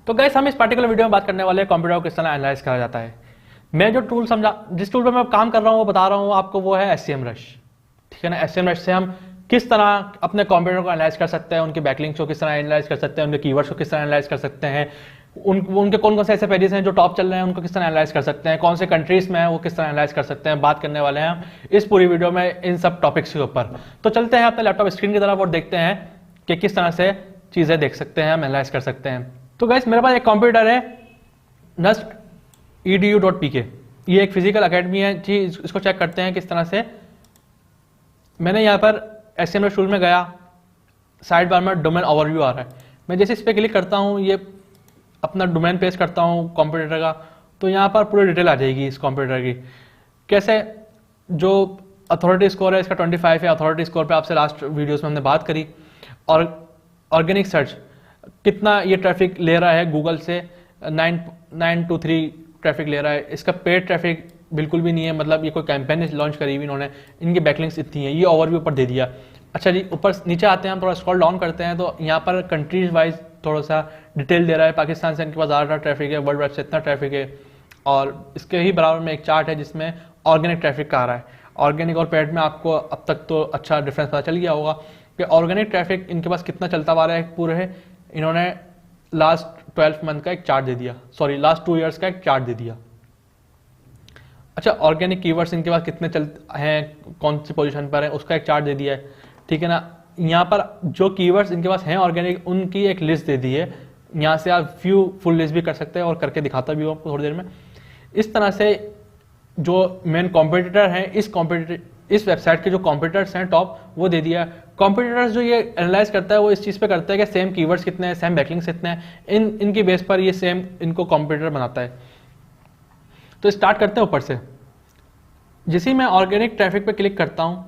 तो गाइस हम इस पार्टिकुलर वीडियो में बात करने वाले हैं कंप्यूटर को किस तरह एनालाइज करा जाता है। मैं जो टूल जिस टूल पर मैं काम कर रहा हूँ वो बता रहा हूँ आपको, वो है SCMrush। ठीक है ना, SCMrush से हम किस तरह अपने कंप्यूटर को एनालाइज कर सकते हैं, उनके बैकलिंक्स को किस तरह एनालाइज कर सकते हैं, उनके कीवर्ड्स को किस तरह एनालाइज कर सकते हैं, उनके कौन कौन से ऐसे पेजेस हैं जो टॉप चल रहे हैं उनको किस तरह एनालाइज कर सकते हैं, कौन से कंट्रीज में है वो किस तरह एनालाइज कर सकते हैं। बात करने वाले हैं हम इस पूरी वीडियो में इन सब टॉपिक्स के ऊपर। तो चलते हैं अपने लैपटॉप स्क्रीन की तरफ और देखते हैं कि किस तरह से चीजें देख सकते हैं, हम एनालाइज कर सकते हैं। तो गाइस मेरे पास एक कंप्यूटर है NustEdu.pk, ये एक फिजिकल अकेडमी है जी। इसको चेक करते हैं किस तरह से। मैंने यहाँ पर SCMrush टूल में गया, साइड बार में डोमेन ओवरव्यू आ रहा है। मैं जैसे इस पर क्लिक करता हूँ, ये अपना डोमेन पेस्ट करता हूँ कंप्यूटर का, तो यहाँ पर पूरी डिटेल आ जाएगी इस कंप्यूटर की। कैसे, जो अथॉरिटी स्कोर है इसका 25 है। अथॉरिटी स्कोर पे आपसे लास्ट वीडियोस में हमने बात करी। और ऑर्गेनिक सर्च कितना ये ट्रैफिक ले रहा है गूगल से, 923 ट्रैफिक ले रहा है। इसका पेड ट्रैफिक बिल्कुल भी नहीं है, मतलब ये कोई कैंपेन लॉन्च करी हुई इन्होंने, इनकी बैकलिंक्स इतनी है। ये ओवरव्यू पर दे दिया। अच्छा जी, ऊपर नीचे आते हैं हम, थोड़ा स्क्रॉल डाउन करते हैं तो यहाँ पर कंट्रीज वाइज थोड़ा सा डिटेल दे रहा है। पाकिस्तान से इनके पास ज़्यादा ट्रैफिक है, वर्ल्ड वाइड से इतना ट्रैफिक है। और इसके ही बराबर में एक चार्ट है जिसमें ऑर्गेनिक ट्रैफिक का आ रहा है। ऑर्गेनिक और पेड में आपको अब तक तो अच्छा डिफरेंस पता चल गया होगा कि ऑर्गेनिक ट्रैफिक इनके पास कितना चलता आ रहा है पूरे है। इन्होंने लास्ट 12 मंथ का एक चार्ट दे दिया, सॉरी लास्ट 2 ईयर्स का एक चार्ट दे दिया। अच्छा, ऑर्गेनिक कीवर्ड्स इनके पास कितने चलते हैं, कौन सी पोजीशन पर है, उसका एक चार्ट दे दिया है। ठीक है ना, यहाँ पर जो कीवर्ड्स इनके पास हैं ऑर्गेनिक, उनकी एक लिस्ट दे दी है। यहाँ से आप व्यू फुल लिस्ट भी कर सकते हैं और करके दिखाता भी हूँ आपको थोड़ी देर में। इस तरह से जो मेन कॉम्पिटिटर हैं, इस वेबसाइट के जो कॉम्पिटिटर्स हैं टॉप, वो दे दिया है। कॉम्पिटिटर्स जो ये एनालाइज करता है वो इस चीज़ पे करता है कि सेम कीवर्ड्स कितने हैं, सेम बैकलिंक्स कितने हैं, इनकी बेस पर ये सेम इनको कॉम्पिटिटर बनाता है। तो स्टार्ट करते हैं ऊपर से। जैसे ही मैं ऑर्गेनिक ट्रैफिक पे क्लिक करता हूँ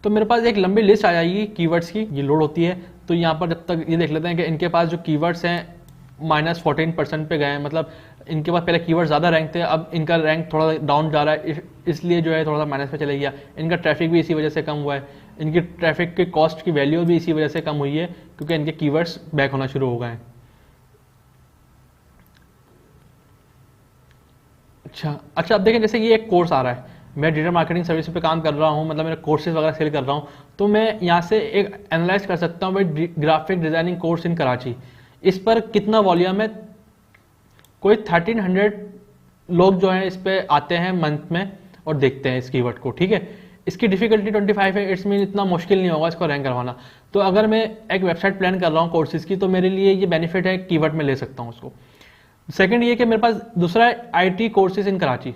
तो मेरे पास एक लंबी लिस्ट आ जाएगी कीवर्ड्स की, ये लोड होती है। तो यहाँ पर जब तक ये देख लेते हैं कि इनके पास जो कीवर्ड्स हैं -14% पे गए हैं, मतलब इनके पास पहले कीवर्ड ज़्यादा रैंक थे, अब इनका रैंक थोड़ा डाउन जा रहा है, इसलिए जो है थोड़ा सा माइनस पे चले गया। इनका ट्रैफिक भी इसी वजह से कम हुआ है। इनकी ट्रैफिक के कॉस्ट की वैल्यू भी इसी वजह से कम हुई है क्योंकि इनके कीवर्ड्स बैक होना शुरू हो गए हैं। अच्छा अब देखें, जैसे ये एक कोर्स आ रहा है, मैं डिजिटल मार्केटिंग सर्विस पे काम कर रहा हूँ, मतलब मेरे कोर्सेज वगैरह सेल कर रहा हूँ, तो मैं यहाँ से एक एनालाइज कर सकता हूँ भाई, graphic designing course in Karachi, इस पर कितना वॉल्यूम है। कोई 1300 लोग जो हैं इस पे आते हैं मंथ में और देखते हैं इस कीवर्ड को। ठीक है, इसकी डिफिकल्टी 25 है, इट्स मीन इतना मुश्किल नहीं होगा इसको रैंक करवाना। तो अगर मैं एक वेबसाइट प्लान कर रहा हूँ कोर्सेज की, तो मेरे लिए ये बेनिफिट है, कीवर्ड में ले सकता हूँ उसको। सेकंड ये कि मेरे पास दूसरा है IT कोर्सेज इन कराची,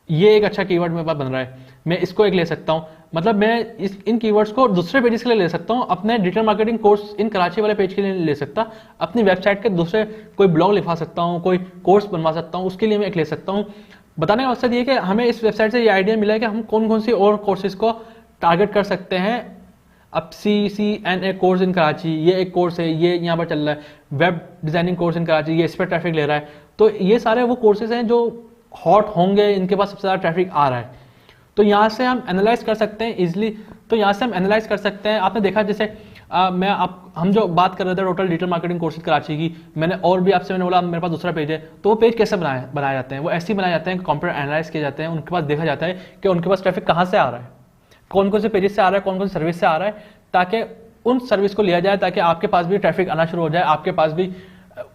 ये एक अच्छा कीवर्ड मेरे पास बन रहा है, मैं इसको एक ले सकता हूँ। मतलब मैं इन कीवर्ड्स को दूसरे पेजेस के लिए ले सकता हूँ, अपने digital marketing course in Karachi वाले पेज के लिए ले सकता, अपनी वेबसाइट के दूसरे कोई ब्लॉग लिखवा सकता हूँ, कोई कोर्स बनवा सकता हूँ, उसके लिए मैं एक ले सकता हूँ। बताने का मकसद ये कि हमें इस वेबसाइट से ये आइडिया मिला है कि हम कौन कौन सी और कोर्सेज को टारगेट कर सकते हैं। अब CCNA कोर्स इन कराची, ये एक कोर्स है, ये यहाँ पर चल रहा है। Web designing course in Karachi, ये इस पर ट्रैफिक ले रहा है। तो ये सारे वो कोर्सेज हैं जो हॉट होंगे, इनके पास सबसे ज़्यादा ट्रैफिक आ रहा है। तो यहाँ से हम एनालाइज कर सकते हैं इजीली। तो यहाँ से हम एनालाइज कर सकते हैं। आपने देखा जैसे हम जो बात कर रहे थे total digital marketing courses Karachi की, मैंने और भी आपसे मैंने बोला मेरे पास दूसरा पेज है, तो वो पेज कैसे बनाए जाते हैं, वो ऐसे ही बनाए जाते हैं कि कंप्यूटर एनालाइज किए जाते हैं, उनके पास देखा जाता है कि उनके पास ट्रैफिक कहाँ से आ रहा है, कौन कौन से पेजेस से आ रहा है, कौन कौन से सर्विस से आ रहा है, ताकि उन सर्विस को लिया जाए, ताकि आपके पास भी ट्रैफिक आना शुरू हो जाए, आपके पास भी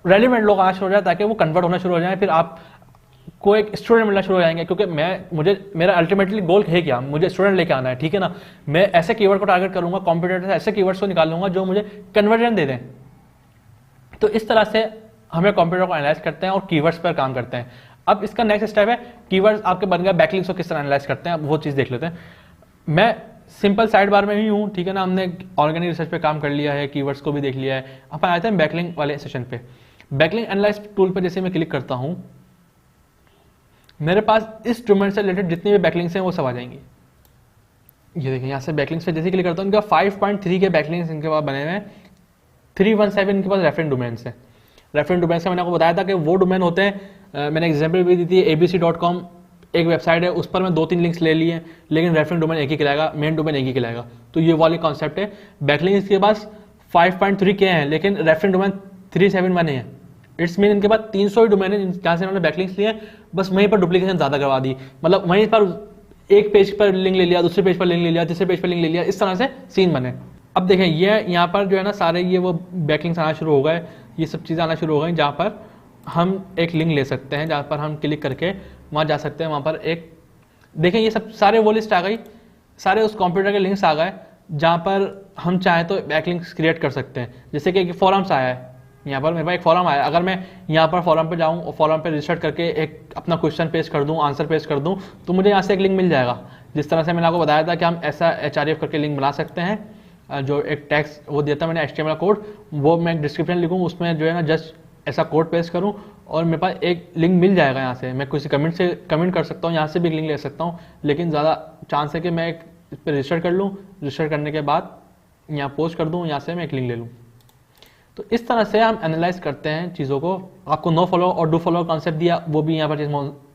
रेलिवेंट लोग आना शुरू हो जाए, ताकि वो कन्वर्ट होना शुरू हो जाए, फिर आप को एक स्टूडेंट मिलना शुरू हो जाएंगे। क्योंकि मेरा अल्टीमेटली गोल है क्या, मुझे स्टूडेंट लेके आना है। ठीक है ना, मैं ऐसे कीवर्ड को टारगेट करूंगा, कॉम्पिटिटर से ऐसे कीवर्ड्स को निकालूंगा जो मुझे कन्वर्जन दे दें। तो इस तरह से हमें कंप्यूटर को एनालाइज करते हैं और कीवर्ड्स पर काम करते हैं। अब इसका नेक्स्ट स्टेप है, कीवर्ड्स आपके बन गए, बैकलिंक्स को किस तरह एनालाइज करते हैं, अब वो चीज़ देख लेते हैं। मैं सिंपल साइड बार में ही हूँ, ठीक है ना, हमने ऑर्गेनिक रिसर्च पे काम कर लिया है, कीवर्ड्स को भी देख लिया है। अब आते हैं बैकलिंक वाले सेशन पे। बैकलिंक एनालाइज टूल पर जैसे मैं क्लिक करता हूँ, मेरे पास इस डोमेन से रिलेटेड जितनी भी बैकलिंक्स हैं वो सब आ जाएंगी। ये देखें, यहाँ से बैकलिंक्स पे जैसे क्लिक करता हूँ, इनका 5.3 के बैकलिंक्स इनके पास बने हुए हैं। 317 इनके पास रेफरेंस डोमेन्स हैं। रेफरेंस डोमेन्स का मैंने आपको बताया था कि वो डोमेन होते हैं, मैंने एग्जाम्पल भी दी थी, abc.com एक वेबसाइट है, उस पर मैं 2-3 लिंक्स ले लिए, लेकिन रेफरेंस डोमेन एक ही कहलाएगा, मेन डोमेन एक ही कहलाएगा। तो ये वाली कॉन्सेप्ट है। बैकलिंक्स के पास 5.3 के हैं, लेकिन रेफरेंस डोमेन 371 है। इट्स मीन इनके पास 300 ही डोमेन है जहाँ से इन्होंने बैकलिंक्स लिए, बस वहीं पर डुप्लीकेशन ज़्यादा करवा दी। मतलब वहीं पर एक पेज पर लिंक ले लिया, दूसरे पेज पर लिंक ले लिया, तीसरे पेज पर लिंक ले लिया, इस तरह से सीन बने। अब देखें ये यहाँ पर जो है ना सारे ये वो बैकलिंक्स आना शुरू हो गए, ये सब चीज़ें आना शुरू हो गई जहाँ पर हम एक लिंक ले सकते हैं, जहाँ पर हम क्लिक करके वहाँ जा सकते हैं। वहाँ पर एक देखें ये सब सारे वो लिस्ट आ गई, सारे उस कंप्यूटर के लिंक्स आ गए जहाँ पर हम चाहें तो बैकलिंक्स क्रिएट कर सकते हैं। जैसे कि एक फॉरम्स आया है, यहाँ पर मेरे पास एक फॉरम आया, अगर मैं यहाँ पर फॉरम पे जाऊँ और फॉरम पे रजिस्टर करके एक अपना क्वेश्चन पेश कर दूँ, आंसर पेश कर दूँ, तो मुझे यहाँ से एक लिंक मिल जाएगा। जिस तरह से मैंने आपको बताया था कि हम ऐसा HRF करके लिंक बना सकते हैं, जो एक टैक्स वो देता मैंने HTML कोड, वो मैं डिस्क्रिप्शन लिखूँ, उसमें जो है ना जस्ट ऐसा कोड पेस्ट करूँ और मेरे पास एक लिंक मिल जाएगा। यहाँ से मैं किसी कमेंट से कमेंट कर सकता हूँ, यहाँ से भी लिंक ले सकता हूँ, लेकिन ज़्यादा चांस है कि मैं एक इस पर रजिस्टर कर लूँ, रजिस्टर करने के बाद यहाँ पोस्ट कर दूँ, यहाँ से मैं एक लिंक ले लूँ। तो इस तरह से हम एनालाइज करते हैं चीज़ों को। आपको नो फॉलो और डू फॉलो कॉन्सेप्ट दिया, वो भी यहाँ पर चीज़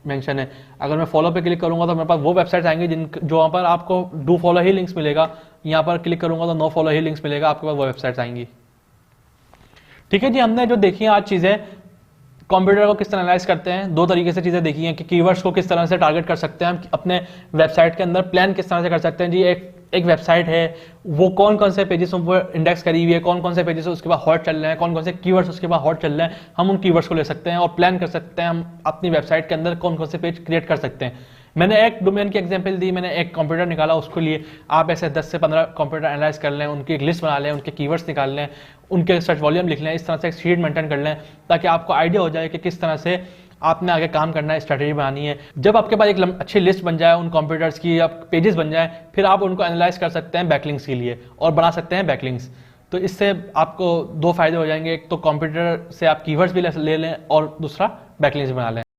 मेंशन है। अगर मैं फॉलो पे क्लिक करूँगा तो मेरे पास वो वेबसाइट्स आएंगी जिन जो वहाँ पर आपको डू फॉलो ही लिंक्स मिलेगा, यहाँ पर क्लिक करूँगा तो नो फॉलो ही लिंक्स मिलेगा, आपके पास वो वेबसाइट्स आएंगी। ठीक है जी, हमने जो देखी आज चीज़ें कंप्यूटर को किस तरह एनालाइज करते हैं, दो तरीके से चीज़ें देखी हैं कि कीवर्ड्स को किस तरह से टारगेट कर सकते हैं हम अपने वेबसाइट के अंदर, प्लान किस तरह से कर सकते हैं जी। एक वेबसाइट है, वो कौन कौन से पेजेस पर इंडेक्स करी हुई है, कौन कौन से पेजेस उसके बाद हॉट चल रहे हैं, कौन कौन से कीवर्ड्स उसके बाद हॉट चल रहे हैं, हम उन कीवर्ड्स को ले सकते हैं और प्लान कर सकते हैं हम अपनी वेबसाइट के अंदर कौन कौन से पेज क्रिएट कर सकते हैं। मैंने एक डोमेन की एग्जांपल दी, मैंने एक कंप्यूटर निकाला, उसके लिए आप ऐसे 10 से 15 कंप्यूटर एनालाइज कर लें, उनकी एक लिस्ट बना लें, उनके कीवर्ड्स निकाल लें, उनके सर्च वॉल्यूम लिख लें, इस तरह से एक शीट मेंटेन कर लें ताकि आपको आइडिया हो जाए कि किस तरह से आपने आगे काम करना है, स्ट्रैटेजी बनानी है। जब आपके पास एक अच्छी लिस्ट बन जाए उन कंप्यूटर्स की या पेजेस बन जाए, फिर आप उनको एनालाइज कर सकते हैं बैकलिंक्स के लिए और बना सकते हैं बैकलिंक्स। तो इससे आपको दो फायदे हो जाएंगे, एक तो कंप्यूटर से आप कीवर्ड्स भी ले लें और दूसरा बैकलिंक्स बना लें।